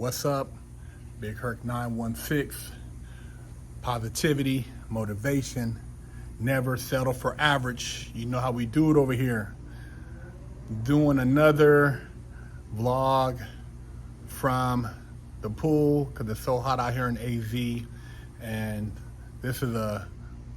What's up? BigHerc916. Positivity, motivation, never settle for average. You know how we do it over here. Doing another vlog from the pool because it's so hot out here in AZ, and this is a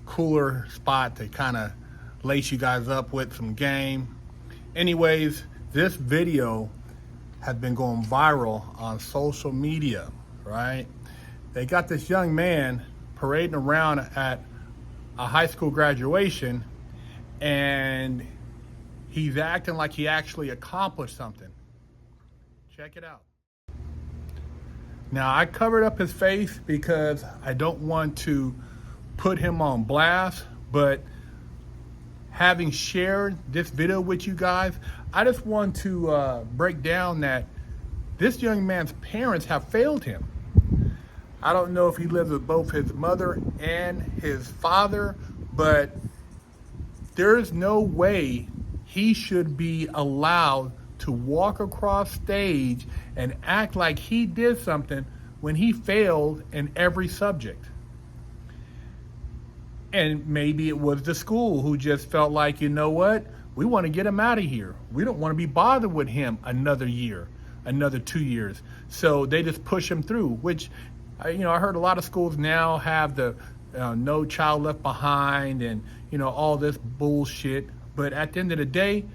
cooler spot to kind of lace you guys up with some game. Anyways, this video has been going viral on social media, right? They got this young man parading around at a high school graduation, and he's acting like he actually accomplished something. Check it out. Now, I covered up his face because I don't want to put him on blast, but having shared this video with you guys, I just want to break down that this young man's parents have failed him. I don't know if he lives with both his mother and his father, but there's no way he should be allowed to walk across stage and act like he did something when he failed in every subject. And maybe it was the school who just felt like, you know what? We want to get him out of here. We don't want to be bothered with him another year, another 2 years. So they just push him through, which, I heard a lot of schools now have the No Child Left Behind and, all this bullshit. But at the end of the day,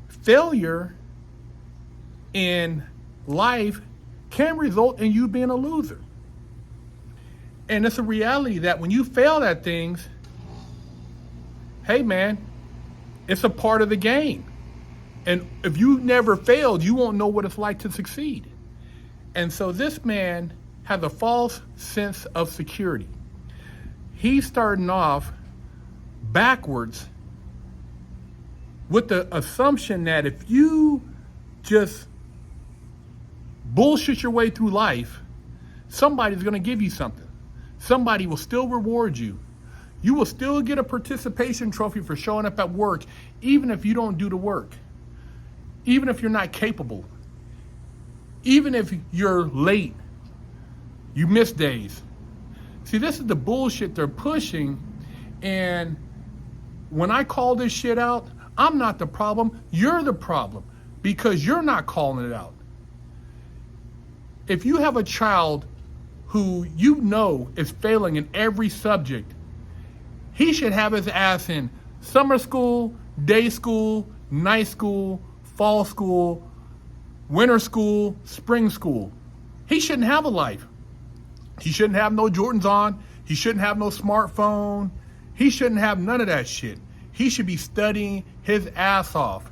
failure in life can result in you being a loser. And it's a reality that when you fail at things, hey man, it's a part of the game. And if you never failed, you won't know what it's like to succeed. And so this man has a false sense of security. He's starting off backwards with the assumption that if you just bullshit your way through life, somebody's going to give you something. Somebody will still reward you. You will still get a participation trophy for showing up at work, even if you don't do the work, even if you're not capable, even if you're late, you miss days. See, this is the bullshit they're pushing. And when I call this shit out, I'm not the problem. You're the problem because you're not calling it out. If you have a child who is failing in every subject, he should have his ass in summer school, day school, night school, fall school, winter school, spring school. He shouldn't have a life. He shouldn't have no Jordans on. He shouldn't have no smartphone. He shouldn't have none of that shit. He should be studying his ass off.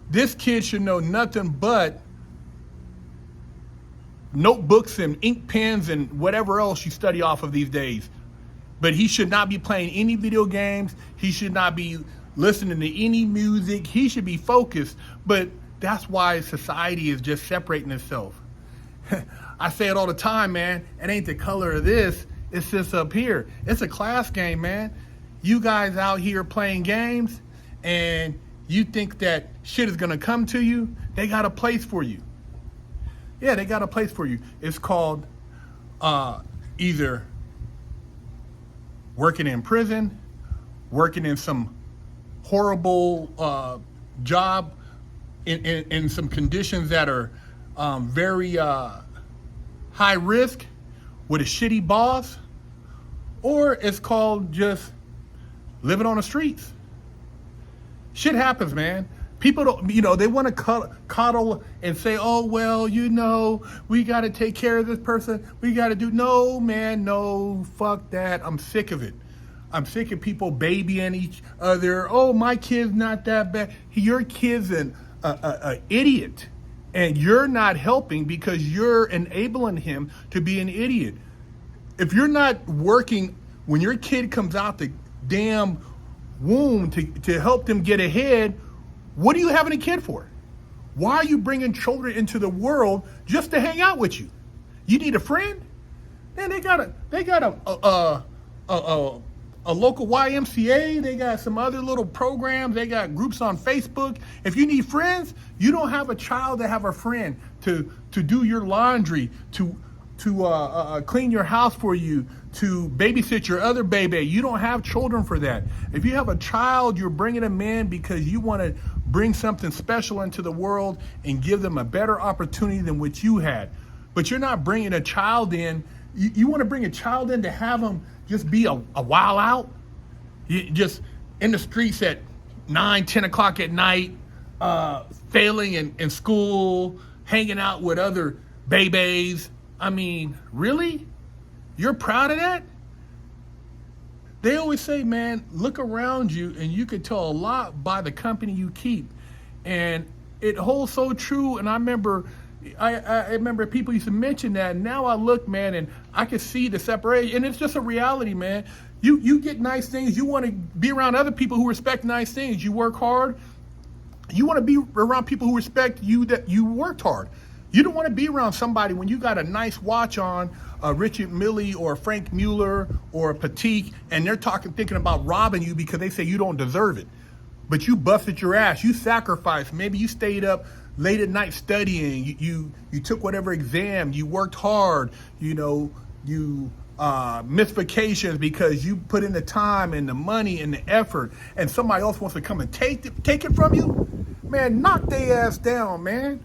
This kid should know nothing but notebooks and ink pens and whatever else you study off of these days. But he should not be playing any video games. He should not be listening to any music. He should be focused. But that's why society is just separating itself. I say it all the time, man. It ain't the color of this. It's just up here. It's a class game, man. You guys out here playing games and you think that shit is going to come to you. They got a place for you. Yeah, they got a place for you. It's called either working in prison, working in some horrible job in some conditions that are very high risk with a shitty boss, or it's called just living on the streets. Shit happens, man. People don't, they want to coddle and say, oh, well, we got to take care of this person. We got to do, no, man, no, fuck that. I'm sick of it. I'm sick of people babying each other. Oh, my kid's not that bad. Your kid's an idiot. And you're not helping because you're enabling him to be an idiot. If you're not working when your kid comes out the damn womb to help them get ahead, what are you having a kid for? Why are you bringing children into the world just to hang out with you? You need a friend? Man, they got a a local YMCA. They got some other little programs. They got groups on Facebook. If you need friends, you don't have a child to have a friend to do your laundry, to clean your house for you, to babysit your other baby. You don't have children for that. If you have a child, you're bringing them in because you want to bring something special into the world and give them a better opportunity than what you had. But you're not bringing a child in. You want to bring a child in to have them just be a while out, just in the streets at 9, 10 o'clock at night, failing in school, hanging out with other babies. I mean, really? You're proud of that? They always say, man, look around you and you can tell a lot by the company you keep. And it holds so true. And I remember people used to mention that. And now I look, man, and I can see the separation. And it's just a reality, man. You get nice things. You want to be around other people who respect nice things. You work hard. You want to be around people who respect you, that you worked hard. You don't want to be around somebody when you got a nice watch on, Richard Mille or Frank Mueller or Patek, and they're thinking about robbing you because they say you don't deserve it. But you busted your ass. You sacrificed. Maybe you stayed up late at night studying. You took whatever exam. You worked hard. You missed vacations because you put in the time and the money and the effort, and somebody else wants to come and take it from you. Man, knock their ass down, man.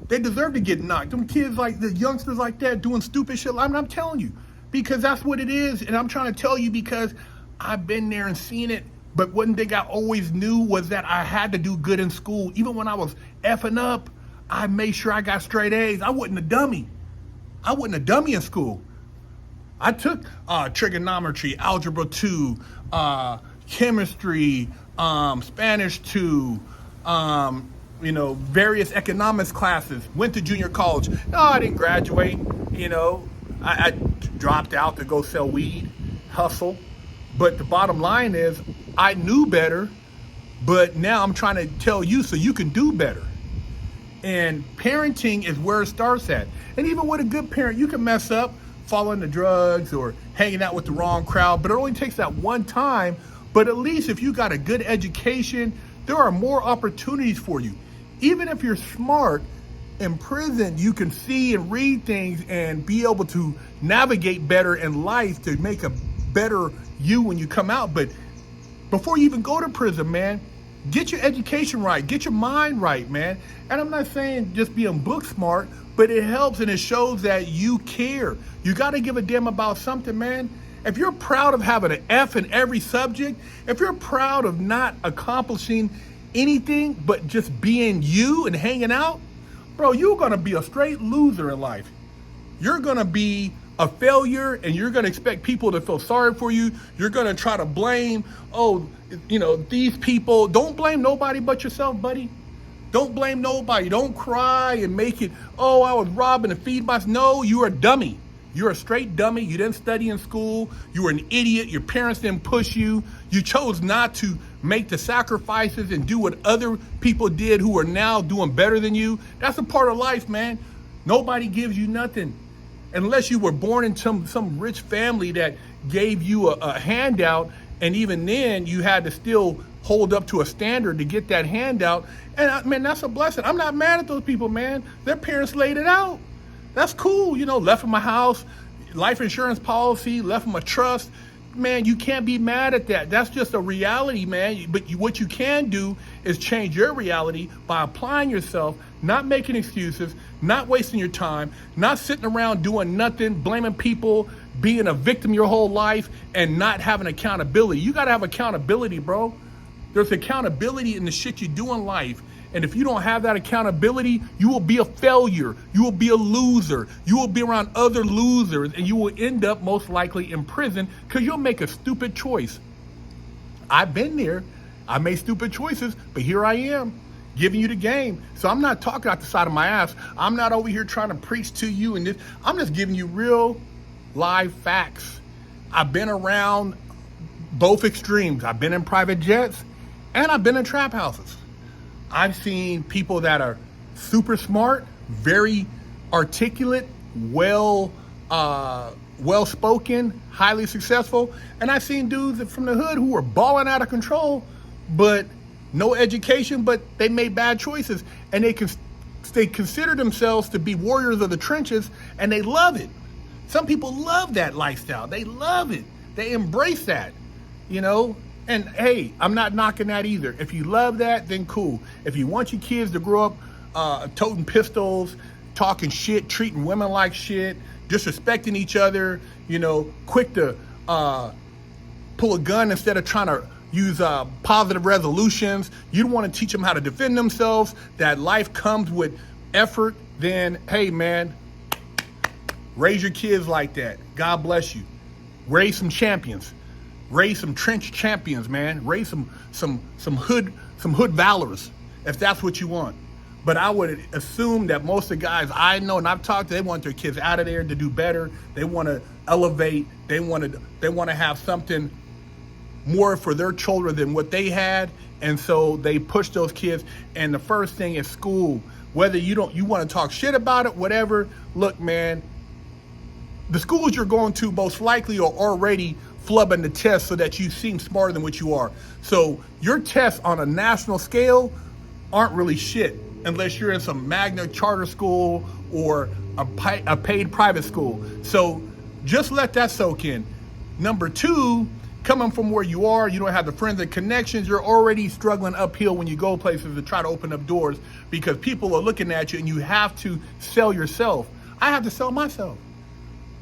They deserve to get knocked. Them kids, like the youngsters like that doing stupid shit. I'm telling you, because that's what it is. And I'm trying to tell you because I've been there and seen it. But one thing I always knew was that I had to do good in school. Even when I was effing up, I made sure I got straight A's. I wasn't a dummy. In school. I took trigonometry, algebra 2, chemistry, Spanish 2, various economics classes, went to junior college. No, I didn't graduate. I dropped out to go sell weed, hustle. But the bottom line is I knew better, but now I'm trying to tell you so you can do better. And parenting is where it starts at. And even with a good parent, you can mess up, following the drugs or hanging out with the wrong crowd, but it only takes that one time. But at least if you got a good education, there are more opportunities for you. Even if you're smart, in prison, you can see and read things and be able to navigate better in life to make a better you when you come out. But before you even go to prison, man, get your education right, get your mind right, man. And I'm not saying just being book smart, but it helps and it shows that you care. You got to give a damn about something, man. If you're proud of having an F in every subject, if you're proud of not accomplishing anything but just being you and hanging out, bro, you're going to be a straight loser in life. You're going to be a failure and you're going to expect people to feel sorry for you. You're going to try to blame, these people. Don't blame nobody but yourself, buddy. Don't blame nobody. Don't cry and make it, I was robbing to feed myself. No, you're a dummy. You're a straight dummy. You didn't study in school. You were an idiot. Your parents didn't push you. You chose not to make the sacrifices and do what other people did who are now doing better than you. That's a part of life, man. Nobody gives you nothing. Unless you were born in some rich family that gave you a handout, and even then you had to still hold up to a standard to get that handout. And man, that's a blessing. I'm not mad at those people, man. Their parents laid it out. That's cool, left them a house, life insurance policy, left them a trust. Man, you can't be mad at that. That's just a reality, man. But what you can do is change your reality by applying yourself, not making excuses, not wasting your time, not sitting around doing nothing, blaming people, being a victim your whole life, and not having accountability. You got to have accountability, bro. There's accountability in the shit you do in life. And if you don't have that accountability, you will be a failure. You will be a loser. You will be around other losers, and you will end up most likely in prison because you'll make a stupid choice. I've been there. I made stupid choices, but here I am giving you the game. So I'm not talking out the side of my ass. I'm not over here trying to preach to you and this. I'm just giving you real live facts. I've been around both extremes. I've been in private jets and I've been in trap houses. I've seen people that are super smart, very articulate, well well-spoken, highly successful, and I've seen dudes from the hood who were balling out of control, but no education, but they made bad choices, and they consider themselves to be warriors of the trenches, and they love it. Some people love that lifestyle. They love it. They embrace that, you know? And hey, I'm not knocking that either. If you love that, then cool. If you want your kids to grow up toting pistols, talking shit, treating women like shit, disrespecting each other, you know, quick to pull a gun instead of trying to use positive resolutions, you don't want to teach them how to defend themselves, that life comes with effort, then hey man, raise your kids like that. God bless you. Raise some champions. Raise some trench champions, man. Raise some hood valors, if that's what you want. But I would assume that most of the guys I know and I've talked to, they want their kids out of there to do better. They want to elevate. They want to have something more for their children than what they had, and so they push those kids. And the first thing is school. Whether you want to talk shit about it, whatever. Look, man, the schools you're going to most likely are already flubbing the test so that you seem smarter than what you are. So your tests on a national scale aren't really shit unless you're in some magna charter school or a paid private school. So just let that soak in. Number two, coming from where you are, you don't have the friends and connections, you're already struggling uphill when you go places to try to open up doors because people are looking at you and you have to sell yourself. I have to sell myself.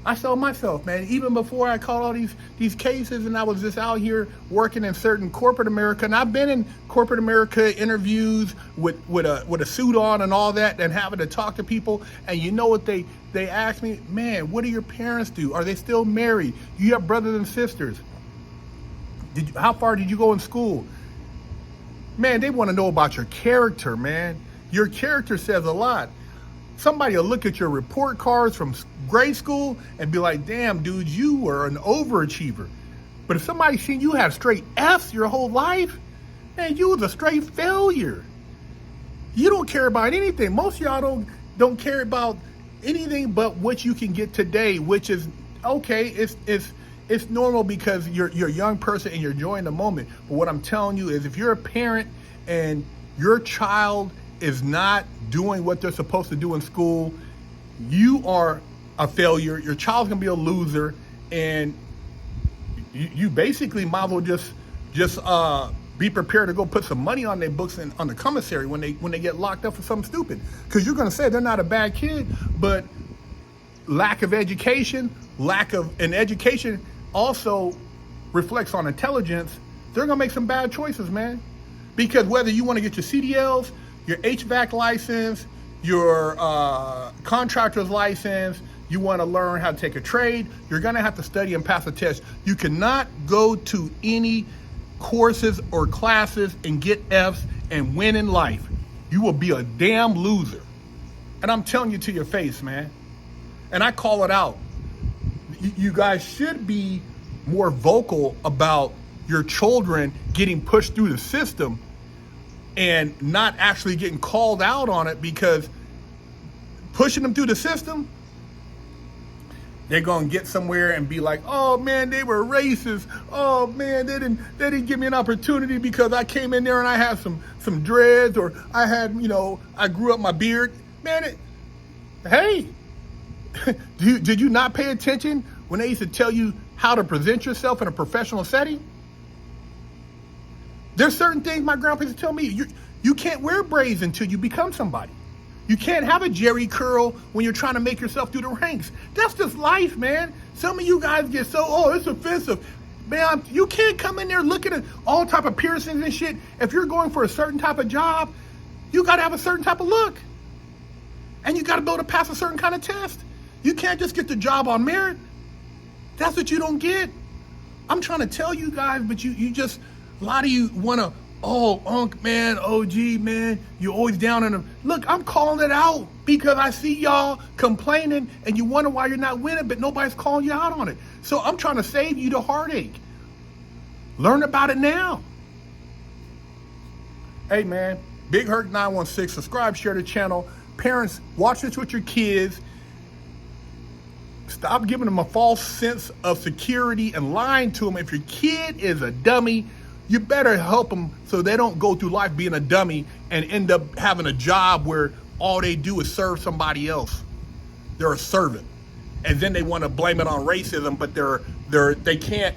I sell myself, man. Even before I caught all these cases and I was just out here working in certain corporate America, and I've been in corporate America interviews with a suit on and all that, and having to talk to people, and you know what they ask me? Man, what do your parents do? Are they still married? Do you have brothers and sisters? How far did you go in school? Man, they want to know about your character, man. Your character says a lot. Somebody will look at your report cards from grade school and be like, damn, dude, you were an overachiever. But if somebody's seen you have straight F's your whole life, man, you was a straight failure. You don't care about anything. Most of y'all don't care about anything but what you can get today, which is, okay, it's normal because you're a young person and you're enjoying the moment. But what I'm telling you is if you're a parent and your child is not doing what they're supposed to do in school, you are a failure. Your child's gonna be a loser, and you basically might as well just be prepared to go put some money on their books and on the commissary when they get locked up for something stupid. Because you're gonna say they're not a bad kid, but lack of education, and education also reflects on intelligence. They're gonna make some bad choices, man. Because whether you want to get your CDLs, your HVAC license, your contractor's license, you want to learn how to take a trade, you're going to have to study and pass a test. You cannot go to any courses or classes and get F's and win in life. You will be a damn loser. And I'm telling you to your face, man. And I call it out. You guys should be more vocal about your children getting pushed through the system and not actually getting called out on it, because pushing them through the system, they're gonna get somewhere and be like, oh man, they were racist. Oh man, they didn't give me an opportunity because I came in there and I had some dreads, or I grew up my beard. Man, hey, did you not pay attention when they used to tell you how to present yourself in a professional setting? There's certain things my grandpa used to tell me. You can't wear braids until you become somebody. You can't have a jerry curl when you're trying to make yourself through the ranks. That's just life, man. Some of you guys get so, it's offensive. Man, you can't come in there looking at all type of piercings and shit. If you're going for a certain type of job, you got to have a certain type of look. And you got to be able to pass a certain kind of test. You can't just get the job on merit. That's what you don't get. I'm trying to tell you guys, but you just... A lot of you want to, Unc, man, OG, man, you're always down on them. Look, I'm calling it out because I see y'all complaining and you wonder why you're not winning, but nobody's calling you out on it. So I'm trying to save you the heartache. Learn about it now. Hey, man, BigHerc916, subscribe, share the channel. Parents, watch this with your kids. Stop giving them a false sense of security and lying to them. If your kid is a dummy, you better help them so they don't go through life being a dummy and end up having a job where all they do is serve somebody else. They're a servant. And then they want to blame it on racism, but they can't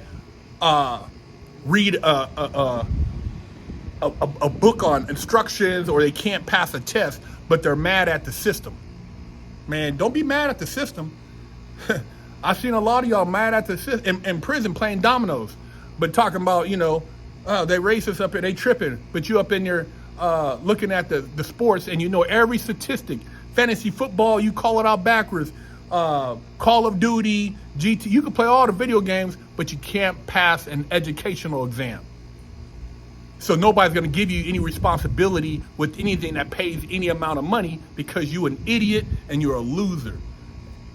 read a book on instructions, or they can't pass a test, but they're mad at the system. Man, don't be mad at the system. I've seen a lot of y'all mad at the system in prison playing dominoes, but talking about, they racist up here, they tripping, but you up in there looking at the sports, and you know every statistic. Fantasy football, you call it out backwards. Call of Duty, GT, you can play all the video games, but you can't pass an educational exam. So nobody's gonna give you any responsibility with anything that pays any amount of money, because you're an idiot and you're a loser.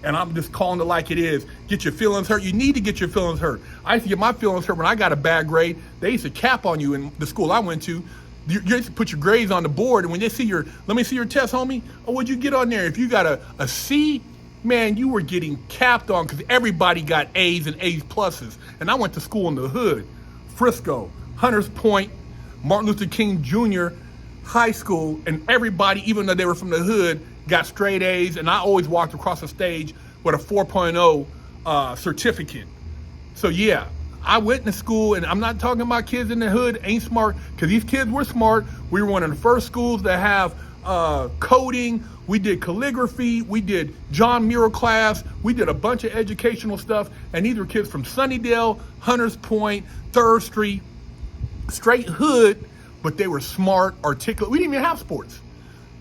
And I'm just calling it like it is. Get your feelings hurt. You need to get your feelings hurt. I used to get my feelings hurt when I got a bad grade. They used to cap on you in the school I went to. You used to put your grades on the board, and when they see let me see your test, homie. Oh, what'd you get on there? If you got a C, man, you were getting capped on, because everybody got A's and A's pluses. And I went to school in the hood, Frisco, Hunters Point, Martin Luther King Jr. High School, and everybody, even though they were from the hood, got straight A's, and I always walked across the stage with a 4.0 certificate. So yeah, I went to school, and I'm not talking about kids in the hood ain't smart, because these kids were smart. We were one of the first schools to have coding. We did calligraphy. We did John Muir class. We did a bunch of educational stuff, and these were kids from Sunnydale, Hunters Point, 3rd Street, straight hood, but they were smart, articulate. We didn't even have sports.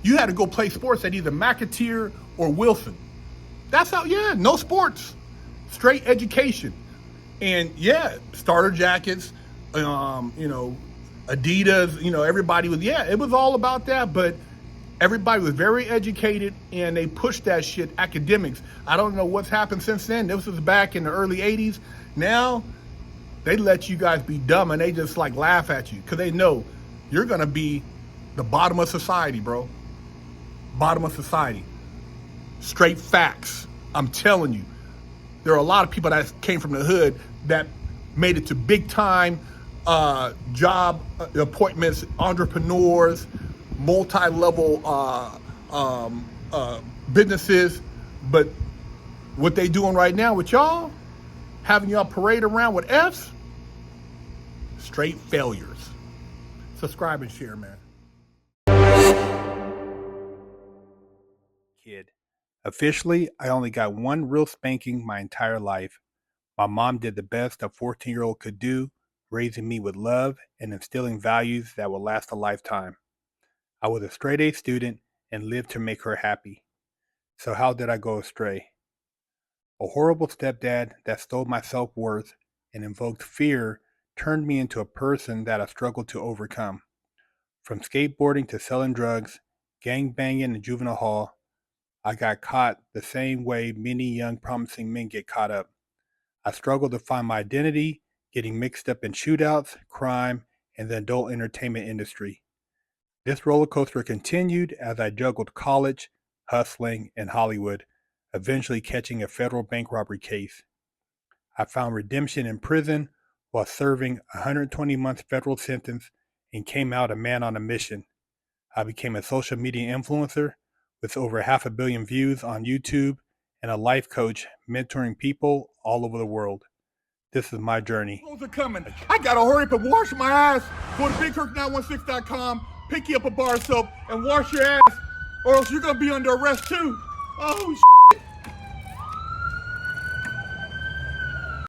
You had to go play sports at either McAteer or Wilson. That's how, no sports, straight education. And starter jackets, Adidas, everybody was, it was all about that, but everybody was very educated, and they pushed that shit, academics. I don't know what's happened since then. This was back in the early 80s. Now, they let you guys be dumb, and they just like laugh at you, because they know you're gonna be the bottom of society, bro. Bottom of society. Straight facts. I'm telling you. There are a lot of people that came from the hood that made it to big time job appointments, entrepreneurs, multi-level businesses. But what they doing right now with y'all, having y'all parade around with F's, straight failures. Subscribe and share, man. Kid. Officially, I only got one real spanking my entire life. My mom did the best a 14-year-old could do, raising me with love and instilling values that will last a lifetime. I was a straight A student and lived to make her happy. So how did I go astray? A horrible stepdad that stole my self-worth and invoked fear turned me into a person that I struggled to overcome. From skateboarding to selling drugs, gang banging in juvenile hall, I got caught the same way many young promising men get caught up. I struggled to find my identity, getting mixed up in shootouts, crime, and the adult entertainment industry. This roller coaster continued as I juggled college, hustling, and Hollywood, eventually catching a federal bank robbery case. I found redemption in prison while serving a 120-month federal sentence and came out a man on a mission. I became a social media influencer with over 500 million views on YouTube and a life coach mentoring people all over the world. This is my journey. Clothes are coming. I gotta hurry up and wash my ass. Go to BigHerc916.com, pick you up a bar of soap, and wash your ass, or else you're gonna be under arrest too. Oh,